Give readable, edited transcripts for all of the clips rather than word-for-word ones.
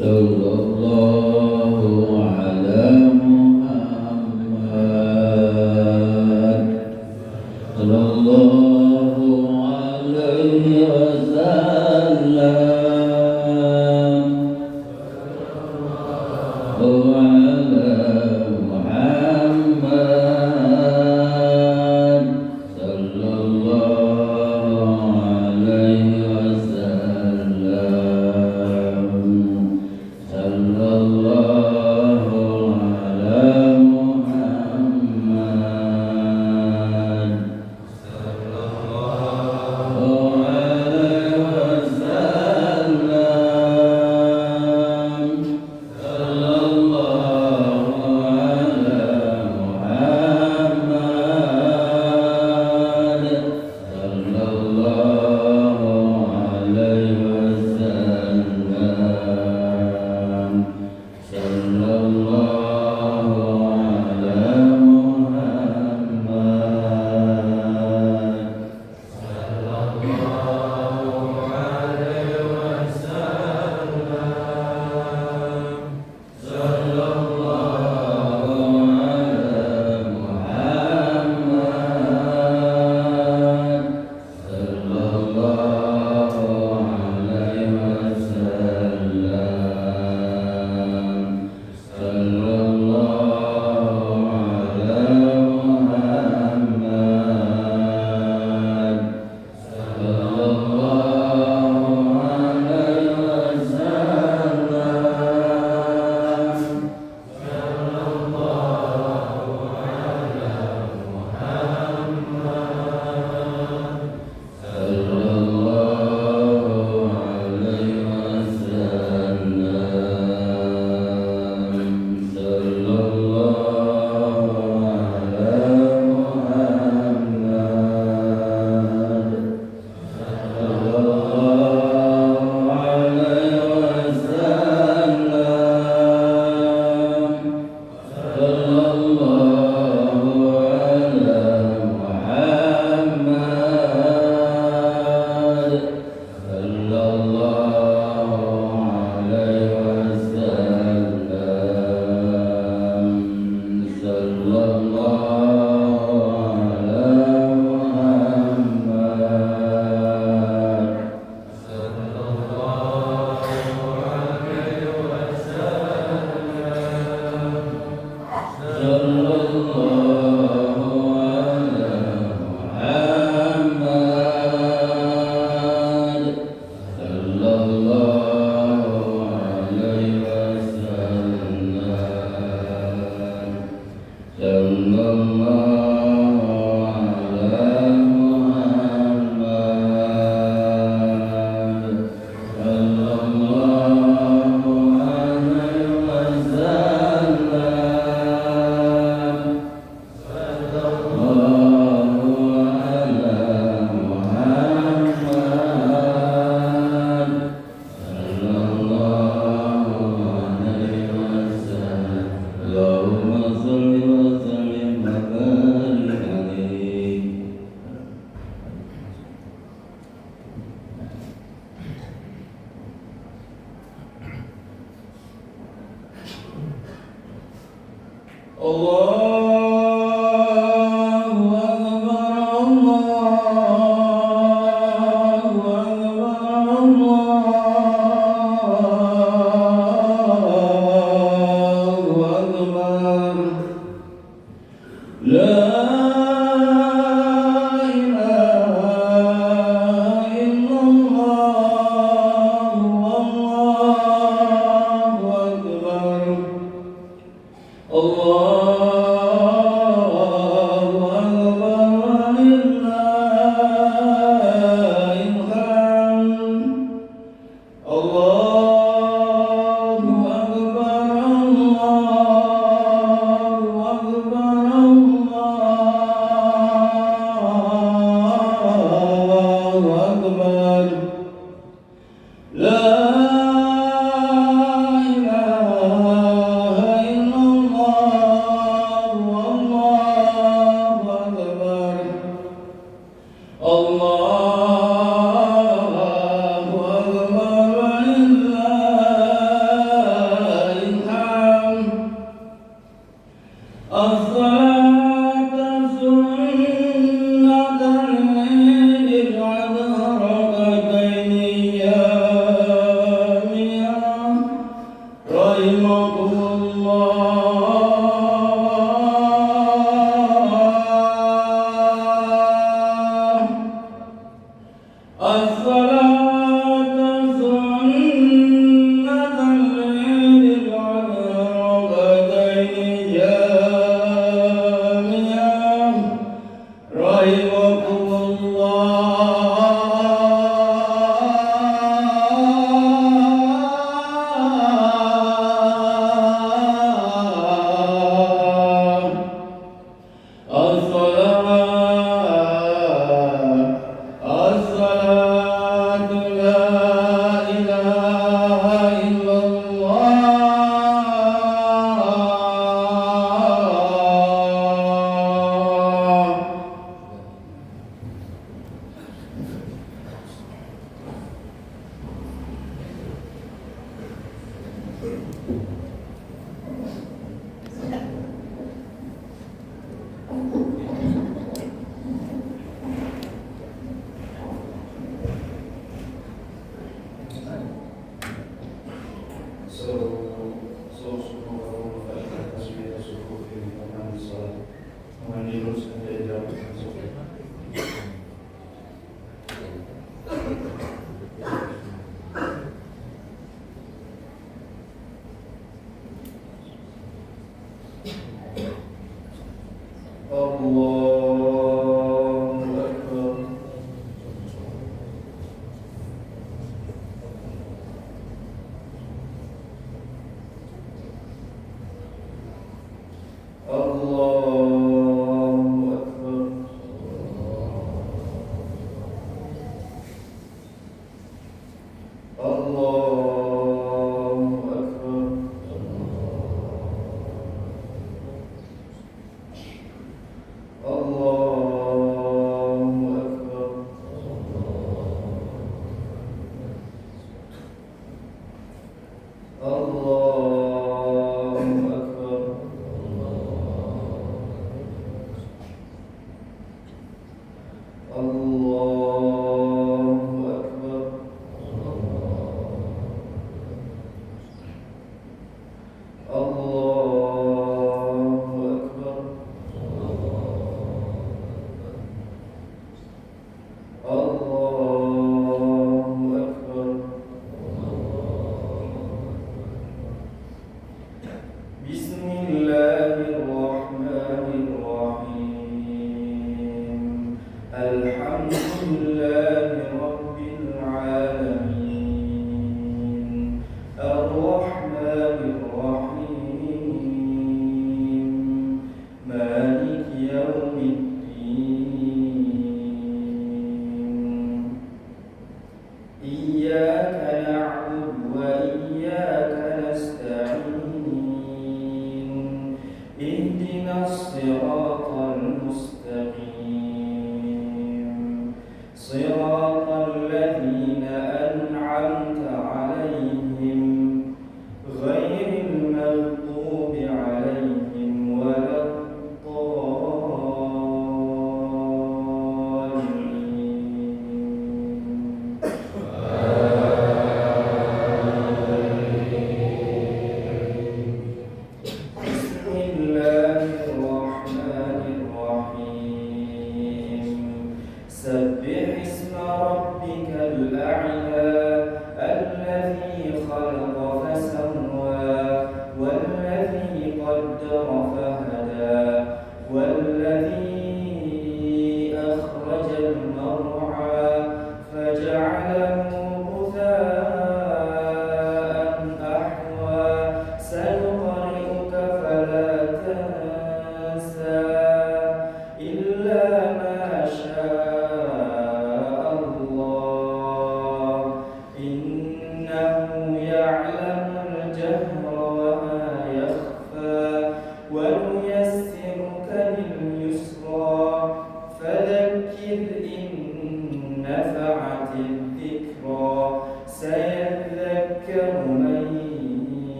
Sallallahu ala Muhammad Sallallahu alaihi wasallam Wa ala Muhammad Sallallahu alaihi wasallam Sallallahu ala Muhammad Sallallahu alaihi wasallam Sallallahu ala Muhammad Sallallahu alaihi wasallam Sallallahu ala Muhammad Sallallahu alaihi wasallam Sallallahu ala Muhammad Sallallahu alaihi wasallam Sallallahu ala Muhammad Sallallahu alaihi wasallam Allah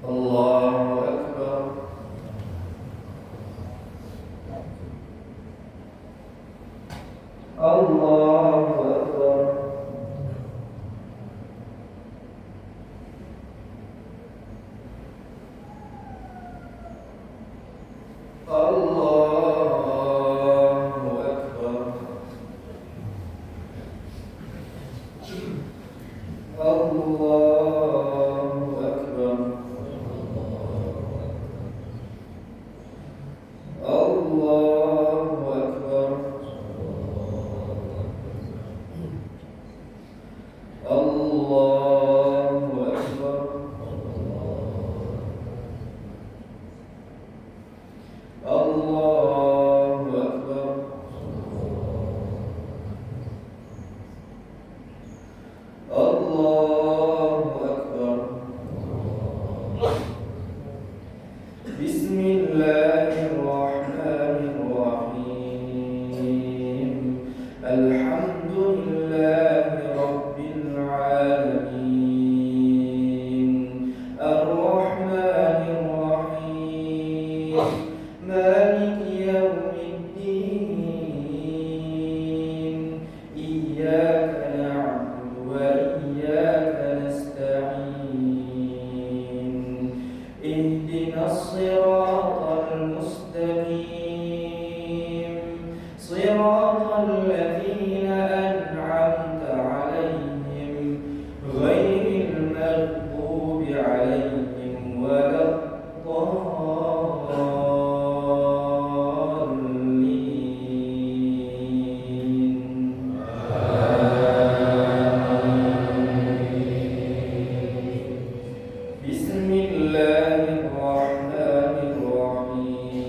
الله أكبر. الله أكبر. بسم الله الرحمن الرحيم. الحمد لله رب العالمين. الرحمن الرحيم. مالك يوم الدين. إياك نعبد وإياك نستعين. اهدنا الصراط المستقيم. صراط الذين أنعمت عليهم غير المغضوب عليهم ولا الضالين. بسم الله الرحمن الرحيم.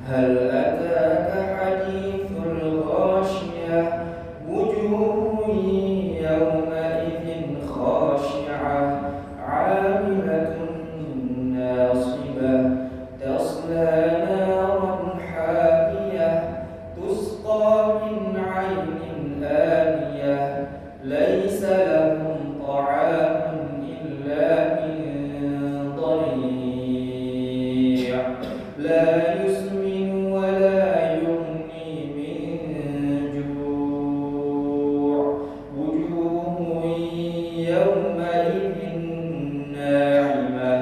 هل أتاك حديث الغاشية؟ وجوه يومئذ خاشعة عاملة ناصبة تصلى نارا حامية تسقى من عين آنية ليس لهم طعام إلا من ضريع لا يسمن ولا يغني من جوع. وجوه يومئذ ناعمة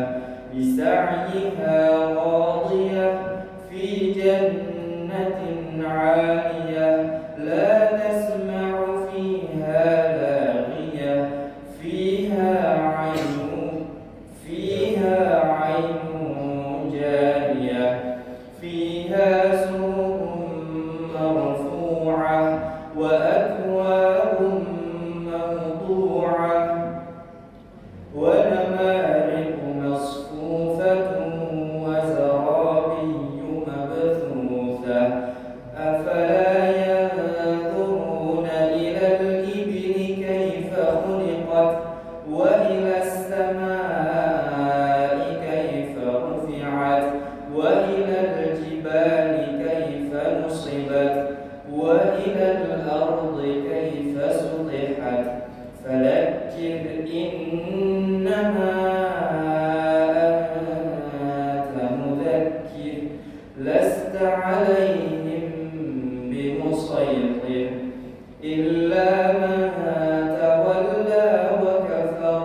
لسعيها راضية في جنة عالية لا تسمع فيها لاغية فيها عين جارية فيها سرر مرفوعة وأكواب موضوعة ونمارق مصفوفة وزرابي مبثوثة. أفلا ينظرون إلى الإبل كيف خلقت وإلى السماء كيف رفعت وإلى الجبال كيف نصبت وإلى الأرض كيف سطحت. فذكر إنما أنت مذكر لست عليهم بمسيطر إلا من تولى وكفر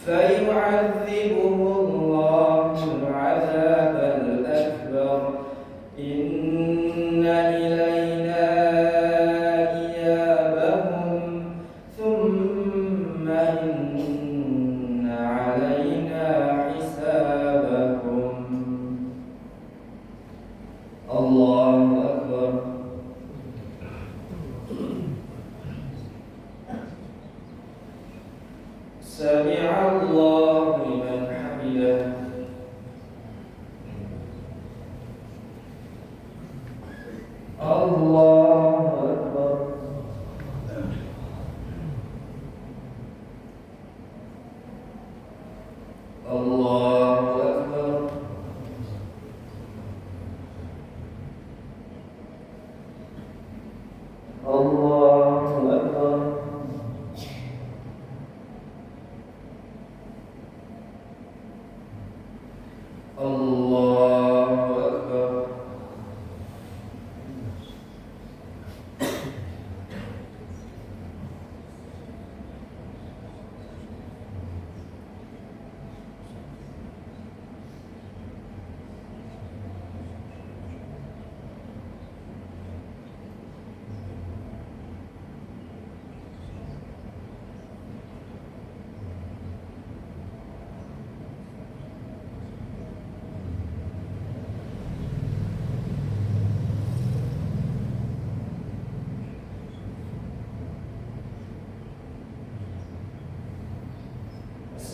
فيعذبه الله العذاب الأكبر. إن إلينا إيابهم ثم إن علينا حسابهم. الله أكبر. سمع الله لمن حمده. الله أكبر. الله أكبر. الله أكبر. Allahu Akbar.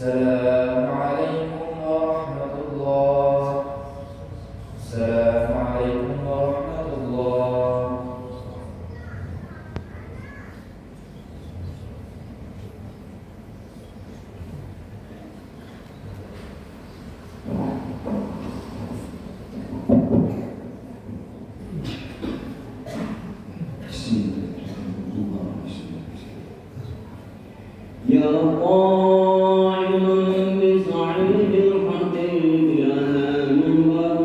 Assalamualaikum warahmatullahi. Assalamualaikum warahmatullahi. Ya qaiman bi sa'idil hatim ya minbar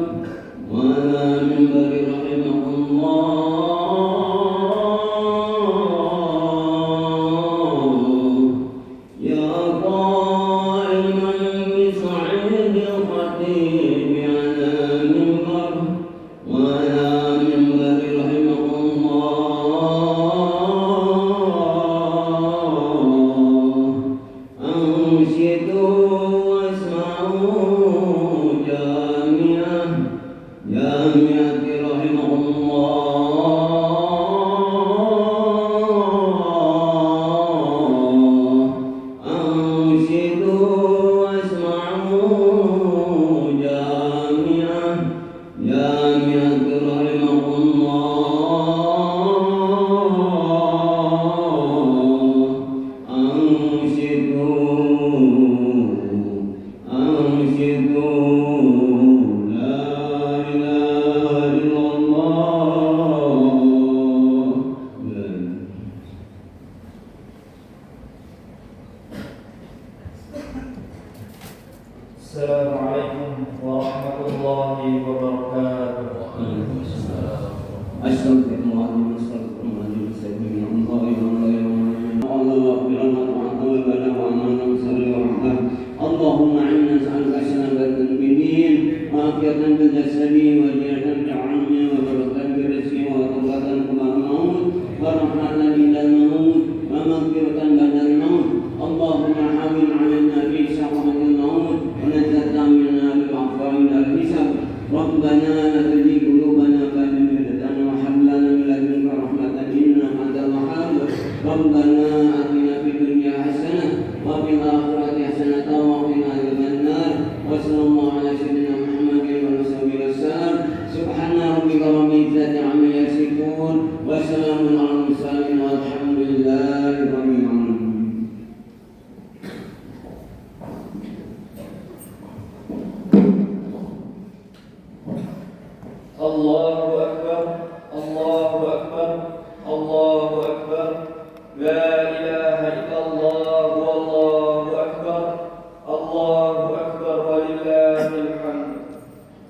wa la minbari rahimahullah. Ya qaiman bi sa'idil hatim ya minbar wa la minbari rahimahullah. Assalamualaikum warahmatullahi wabarakatuh. اللهم إنا نسألك سلامة الدين وعافية بالجسد وزيادة بالعلم وبركة بالرزق وتوبة قبل الموت ورحمة إلى الموت ومغفرة بعد الموت. اللهم حاول علينا في سقمة الموت ونجنا منا بالعفو عند الحساب. ربنا لا تزغ قلوبنا بعد إذ هديتنا وهب لنا من لدنك رحمة إنك أنت الوهاب. ربنا آتنا في الدنيا حسنة وفي الآخرة حسنة وقنا عذاب النار. وصلى الله على سيدنا محمد وعلى آله وسلم. سبحان ربك رب العزة عما يصفون وسلام على المرسلين والحمد لله رب العالمين. Allahu Akbar. Allahu Akbar. Allahu Akbar. La ilaha illallah wallahu akbar. Allahu akbar walillahil hamd.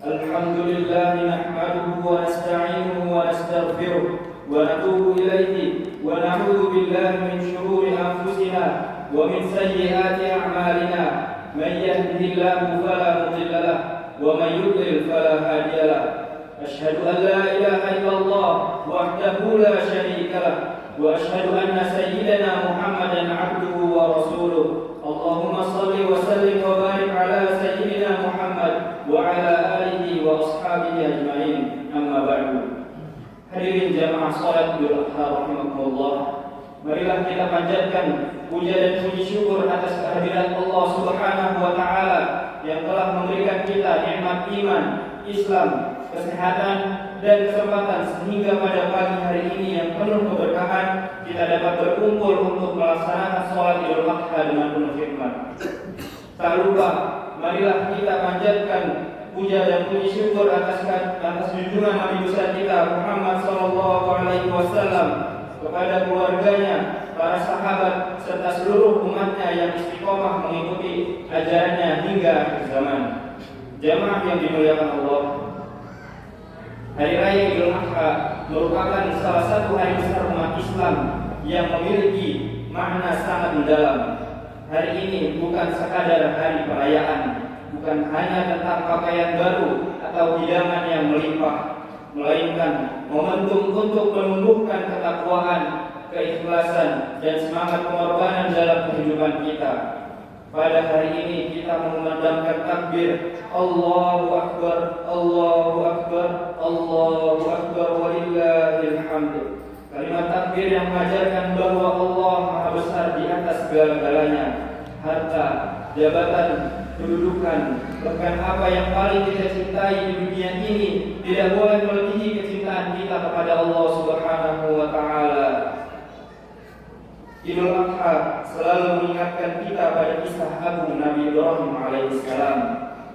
Alhamdulillah nahmaduhu wa nasta'inuhu wa nastaghfiruh wa natubu ilayhi wa na'udzu billahi min shururi anfusina wa min sayyiati a'malina. Man yahdihillahu fala mudilla lahu wa man yudlil fala hadiya lahu. أشهد أن لا إله إلا الله وحده لا شريك له وأشهد أن سيدنا محمدا عبده ورسوله. اللهم صل وسلم وبارك على سيدنا محمد وعلى آله وأصحابه أجمعين. أما بعد. Hadirin jamaah salat Idul Adha rahimakumullah. Marilah kita panjatkan puja dan puji syukur atas kehadiran Allah Subhanahu wa taala yang telah memberikan kita nikmat iman, Islam, kesehatan dan kesempatan sehingga pada pagi hari ini yang penuh keberkahan kita dapat berkumpul untuk melaksanakan sholat Idul Adha dengan penuh hikmat. Tak lupa, marilah kita panjatkan puja dan puji syukur atas junjungan Nabi besar kita Muhammad sallallahu alaihi wasallam, kepada keluarganya, para sahabat serta seluruh umatnya yang istiqomah mengikuti ajarannya hingga akhir zaman. Jamaah yang dimuliakan Allah, Hari Raya Idul Adha merupakan salah satu hari besar umat Islam yang memiliki makna sangat mendalam. Hari ini bukan sekadar hari perayaan, bukan hanya tentang pakaian baru atau hidangan yang melimpah, melainkan momentum untuk menumbuhkan ketakwaan, keikhlasan, dan semangat pengorbanan dalam kehidupan kita. Pada hari ini kita mengumandangkan takbir Allahu Akbar, Allahu Akbar, Allahu Akbar, walillahil hamd. Kalimat takbir yang mengajarkan bahwa Allah Maha Besar di atas segala-galanya. Harta, jabatan, kedudukan, bahkan apa yang paling kita cintai di dunia ini tidak boleh melebihi kecintaan kita kepada Allah Subhanahu wa Ta'ala. Idul Adha selalu mengingatkan kita pada kisah agung Nabi Ibrahim alaihissalam,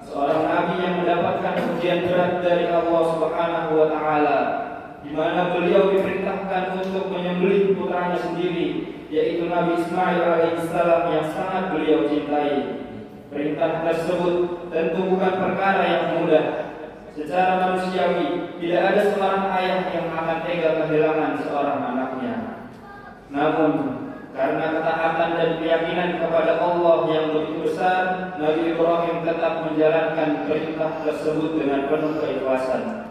seorang nabi yang mendapatkan ujian berat dari Allah Subhanahu wa Ta'ala, di mana beliau diperintahkan untuk menyembelih putranya sendiri, yaitu Nabi Ismail alaihissalam yang sangat beliau cintai. Perintah tersebut tentu bukan perkara yang mudah. Secara manusiawi, tidak ada seorang ayah yang akan tega kehilangan seorang anaknya. Namun, karena ketaatan dan keyakinan kepada Allah yang begitu besar, Nabi Ibrahim tetap menjalankan perintah tersebut dengan penuh keikhlasan.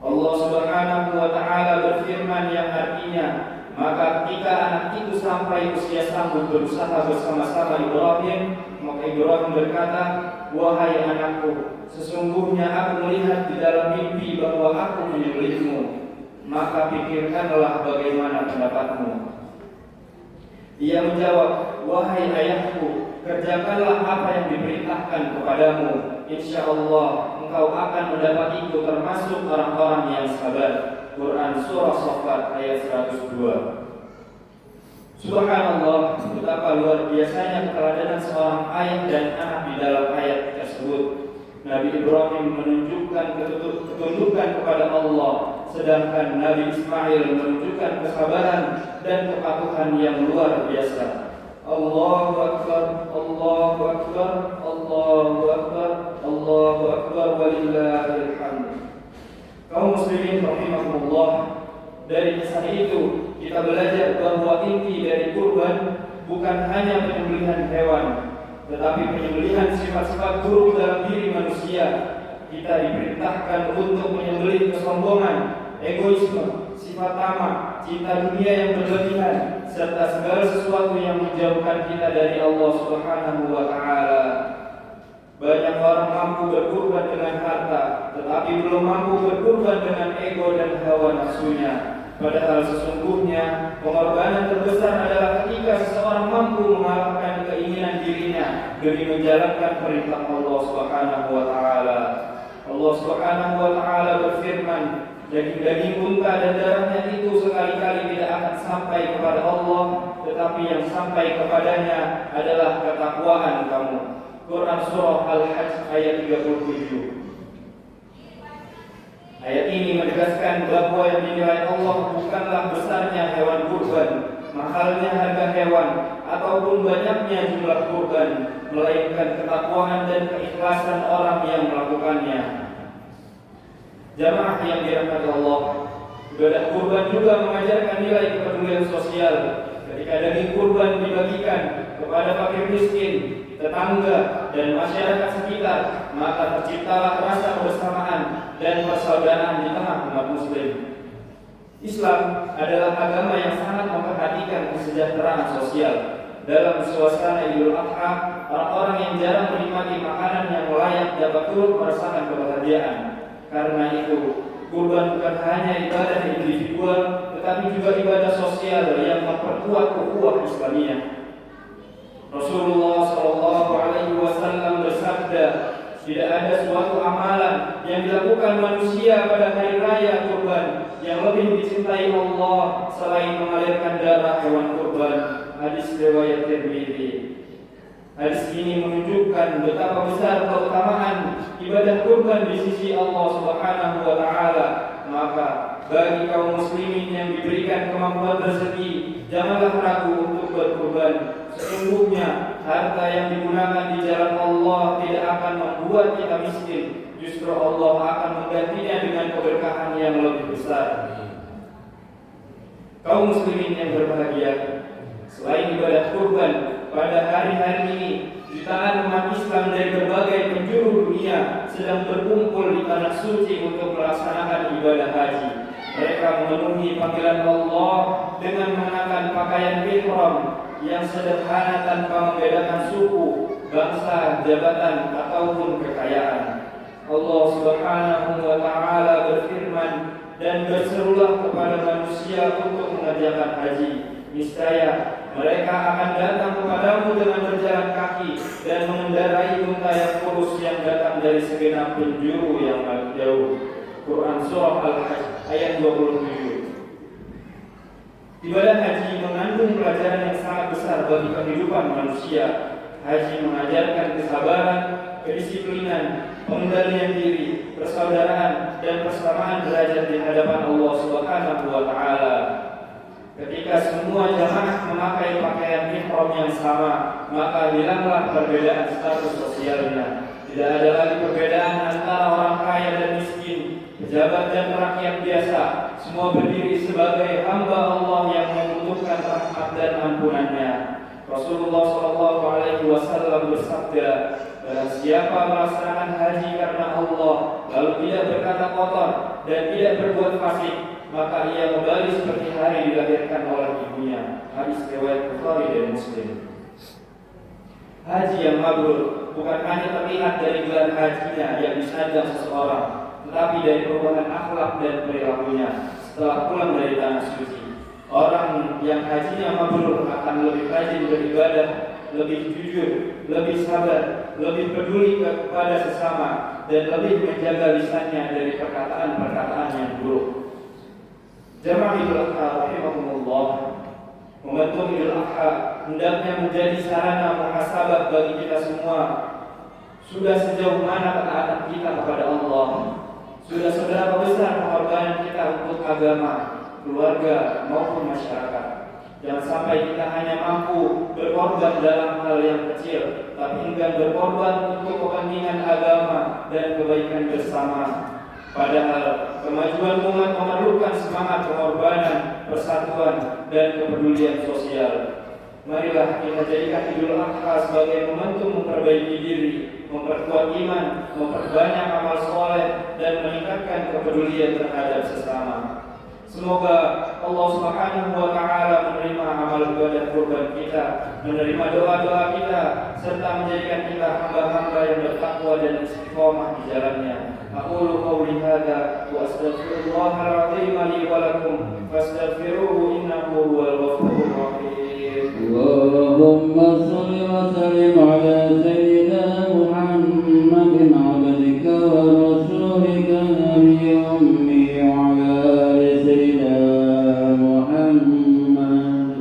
Allah Subhanahu wa Ta'ala berfirman yang artinya, maka ketika anak itu sampai usia sanggup berusaha bersama-sama Ibrahim, maka Ibrahim berkata, wahai anakku, sesungguhnya aku melihat di dalam mimpi bahwa aku menyembelihmu, maka pikirkanlah bagaimana pendapatmu. Ia menjawab, wahai ayahku, kerjakanlah apa yang diperintahkan kepadamu. Insya Allah engkau akan mendapatiku termasuk orang-orang yang sabar. Quran Surah Saffat ayat 102. Subhanallah, betapa luar biasanya keteladanan seorang ayah dan anak di dalam ayat tersebut. Nabi Ibrahim menunjukkan ketundukan kepada Allah, sedangkan Nabi Ismail menunjukkan kesabaran dan kepatuhan yang luar biasa. Allahu Akbar, Allahu Akbar, Allahu Akbar, Allahu Akbar, walillahil hamd. Kaum muslimin rahimakumullah, dari kisah itu kita belajar bahwa inti dari kurban bukan hanya penyembelihan hewan, tetapi penyembelihan sifat-sifat buruk dalam diri manusia. Kita diperintahkan untuk menyembelih kesombongan, egoisme, sifat tamak, cinta dunia yang berlebihan, serta segala sesuatu yang menjauhkan kita dari Allah Subhanahu wa Ta'ala. Banyak orang mampu berkurban dengan harta, tetapi belum mampu berkurban dengan ego dan hawa nafsunya. Padahal sesungguhnya pengorbanan terbesar adalah ketika seseorang mampu mengalahkan keinginan dirinya demi menjalankan perintah Allah Subhanahu wa Ta'ala. Allah Subhanahu wa Ta'ala berfirman, daging-daging unta dan darahnya itu sekali-kali tidak akan sampai kepada Allah, tetapi yang sampai kepadanya adalah ketakwaan kamu. Quran Surah Al-Hajj ayat 37. Ayat ini menegaskan bahwa yang dinilai Allah bukanlah besarnya hewan kurban, mahalnya harga hewan, ataupun banyaknya jumlah kurban, melainkan ketakwaan dan keikhlasan orang yang melakukannya. Jamaah yang dirahmati Allah, ibadah kurban juga mengajarkan nilai kepedulian sosial. Ketika daging kurban dibagikan kepada fakir miskin, tetangga, dan masyarakat sekitar, maka terciptalah rasa kebersamaan dan persaudaraan di tengah umat muslim. Islam adalah agama yang sangat memperhatikan kesejahteraan sosial. Dalam suasana Idul Adha, orang-orang yang jarang menikmati makanan yang layak dapat turut merasakan kebahagiaan. Karena itu, kurban bukan hanya ibadah individual, tetapi juga ibadah sosial yang memperkuat ukhuwah Islamiyah. Rasulullah SAW bersabda, tidak ada suatu amalan yang dilakukan manusia pada hari raya kurban yang lebih dicintai Allah selain mengalirkan darah hewan kurban. Hadis riwayat Tirmidzi. Hadis ini menunjukkan betapa besar keutamaan ibadah kurban di sisi Allah Subhanahu wa Ta'ala. Maka bagi kaum muslimin yang diberikan kemampuan rezeki, janganlah ragu untuk berkurban. Sesungguhnya harta yang digunakan di jalan Allah Allah tidak akan membuat kita miskin, justru Allah akan menggantinya dengan keberkahan yang lebih besar. Kaum muslimin yang berbahagia, selain ibadah kurban pada hari-hari ini, jutaan umat Islam dari berbagai penjuru dunia sedang berkumpul di tanah suci untuk melaksanakan ibadah haji. Mereka memenuhi panggilan Allah dengan mengenakan pakaian ihram yang sederhana tanpa membedakan suku, bangsa, jabatan, ataupun kekayaan. Allah Subhanahu wa Ta'ala berfirman, dan berserulah kepada manusia untuk mengerjakan haji. Niscaya mereka akan datang kepadamu dengan berjalan kaki dan mengendarai unta yang kurus yang datang dari segenap penjuru yang jauh. Quran Surah Al-Hajj ayat 27. Ibadah haji mengandung pelajaran yang sangat besar bagi kehidupan manusia. Haji mengajarkan kesabaran, kedisiplinan, pengendalian diri, persaudaraan, dan persamaan derajat di hadapan Allah Subhanahu wa Ta'ala. Ketika semua jamaah memakai pakaian ihram yang sama, maka hilanglah perbedaan status sosialnya. Tidak ada lagi perbedaan antara orang kaya dan miskin, pejabat dan rakyat biasa. Semua berdiri sebagai hamba Allah yang membutuhkan rahmat dan ampunannya. Rasulullah SAW bersabda, barang siapa melaksanakan haji karena Allah, lalu tidak berkata kotor dan tidak berbuat fasik, maka ia kembali seperti hari dilahirkan oleh ibunya. Hadis riwayat Bukhari dan Muslim. Haji yang mabrur bukan hanya terlihat dari gelar hajinya yang disanjung seseorang, tetapi dari perubahan akhlak dan perilakunya setelah pulang dari tanah suci. Orang yang hajinya mabrur akan lebih rajin beribadah, lebih jujur, lebih sabar, lebih peduli kepada sesama, dan lebih menjaga lisannya dari perkataan-perkataan yang buruk. Jamaah Idul Adha rahimahumullah, momentum Idul Adha hendaknya menjadi sarana muhasabah bagi kita semua. Sudah sejauh mana ketaatan kita kepada Allah? Sudah seberapa besar pengorbanan kita untuk agama, keluarga, maupun masyarakat? Jangan sampai kita hanya mampu berkorban dalam hal yang kecil, tapi enggan berkorban untuk kepentingan agama dan kebaikan bersama. Padahal kemajuan umat memerlukan semangat pengorbanan, persatuan, dan kepedulian sosial. Marilah kita jadikan Idul Adha sebagai momentum memperbaiki diri, memperkuat iman, memperbanyak amal soleh, dan meningkatkan kepedulian terhadap sesama. Semoga Allah Subhanahu wa Ta'ala menerima amal ibadah kurban kita, menerima doa-doa kita, serta menjadikan kita hamba-hamba yang bertakwa dan istiqomah di jalannya. Aqulu qawli hadza wa astaghfirullahal azim li wa lakum fastaghfiruhu innahu huwal ghafurur rahim. Allahumma shalli wa sallim ala sayyidina Muhammadin abdika wa rasulika nabiyyi ummi wa ala ali sayyidina Muhammad.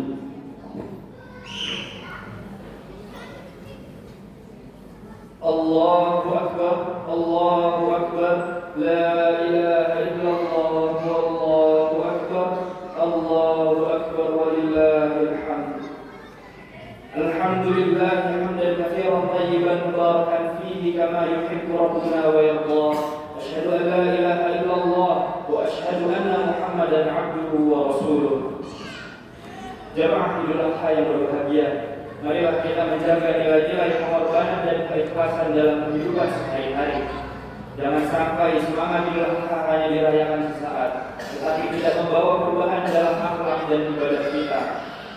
Allahu Akbar, Allahu Akbar, la ilaha illallah, wallahu akbar, Allahu akbar, walillahil hamd. Alhamdulillah hamdan katsiran tayyiban mubarakan fihi kama yuhibbu rabbuna wa yardah. Asyhadu an la ilaha illallah wa asyhadu anna Muhammadan abduhu wa rasuluh. Jamaah Idul Adha yang berbahagia, marilah kita menjaga nilai-nilai pengorbanan dan keikhlasan dalam kehidupan sehari-hari. Jangan sampai semangat Idul Adha hanya dirayakan sesaat, tetapi tidak membawa perubahan dalam akhlak dan ibadah kita.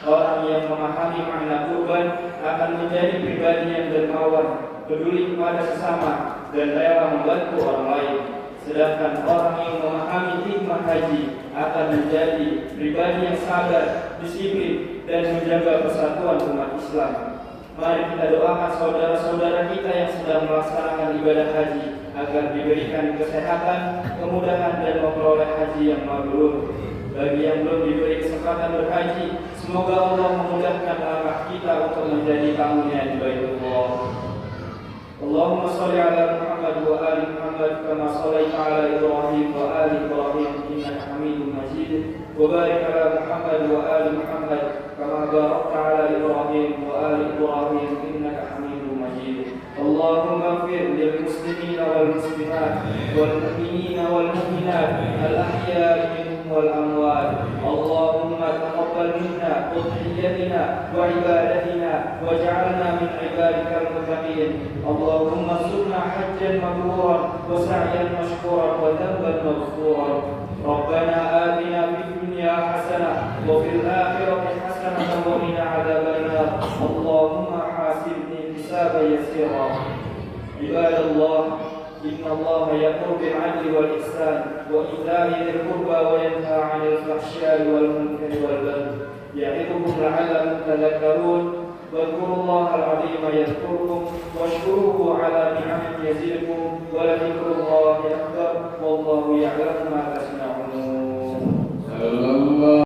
Orang yang memahami makna kurban akan menjadi pribadi yang dermawan, peduli kepada sesama, dan rela membantu orang lain. Sedangkan orang yang memahami hikmah haji akan menjadi pribadi yang sabar, disiplin, dan menjaga persatuan umat Islam. Mari kita doakan saudara-saudara kita yang sedang melaksanakan ibadah haji agar diberikan kesehatan, kemudahan, dan memperoleh haji yang mabrur. Bagi yang belum diberi kesempatan berhaji, semoga Allah memudahkan langkah kita untuk menjadi tamunya di Baitullah. Allahumma shalli ala Muhammad wa ali Muhammad kama shallaita ala Ibrahim wa ali Ibrahim innaka Hamidum Majid. Wa barik ala Muhammad wa ali Muhammad kama barakta ala Ibrahim wa ali Ibrahim innaka Hamidum Majid. Allah اللهم اغفر للمسلمين والمسلمات والمؤمنين والمؤمنات الأحياء منهم والأموات. اللهم تقبل منا أضحيتنا وعبادتنا واجعلنا من عبادك المتقين. اللهم ارزقنا حجا مبرورا وسعيا مشكورا وذنبا مغفورا. ربنا آتنا في الدنيا حسنة وفي الآخرة حسنة وقنا عذاب النار. اللهم حاسبني حسابا يسيرا. عباد الله، إن الله يأمر بالعدل والإحسان وإيتاء ذي القربى وينهى عن الفحشاء والمنكر والبغي يعظكم لعلكم تذكرون. واذكروا الله العظيم يذكركم واشكروه على نعمه يزدكم ولذكر الله أكبر والله يعلم ما تفعلون.